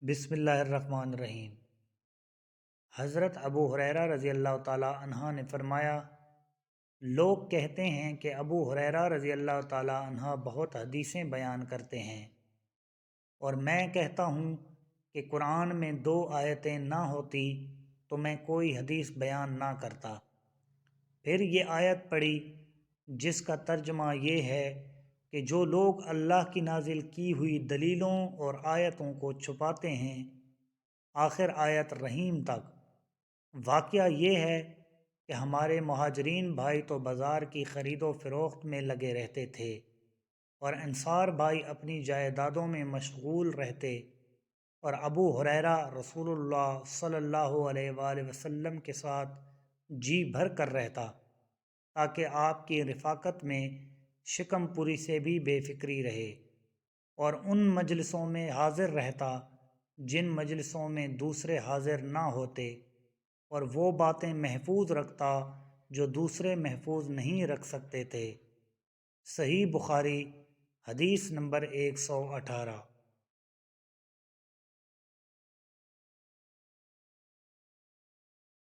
بسم اللہ الرحمن الرحیم۔ حضرت ابو ہریرہ رضی اللہ تعالیٰ عنہ نے فرمایا، لوگ کہتے ہیں کہ ابو ہریرہ رضی اللہ تعالیٰ عنہ بہت حدیثیں بیان کرتے ہیں، اور میں کہتا ہوں کہ قرآن میں 2 آیتیں نہ ہوتی تو میں کوئی حدیث بیان نہ کرتا۔ پھر یہ آیت پڑھی جس کا ترجمہ یہ ہے کہ جو لوگ اللہ کی نازل کی ہوئی دلیلوں اور آیتوں کو چھپاتے ہیں، آخر آیت رحیم تک۔ واقعہ یہ ہے کہ ہمارے مہاجرین بھائی تو بازار کی خرید و فروخت میں لگے رہتے تھے، اور انصار بھائی اپنی جائیدادوں میں مشغول رہتے، اور ابو ہریرہ رسول اللہ صلی اللہ علیہ وآلہ وسلم کے ساتھ جی بھر کر رہتا، تاکہ آپ کی رفاقت میں شکم پوری سے بھی بے فکری رہے، اور ان مجلسوں میں حاضر رہتا جن مجلسوں میں دوسرے حاضر نہ ہوتے، اور وہ باتیں محفوظ رکھتا جو دوسرے محفوظ نہیں رکھ سکتے تھے۔ صحیح بخاری، حدیث نمبر 118۔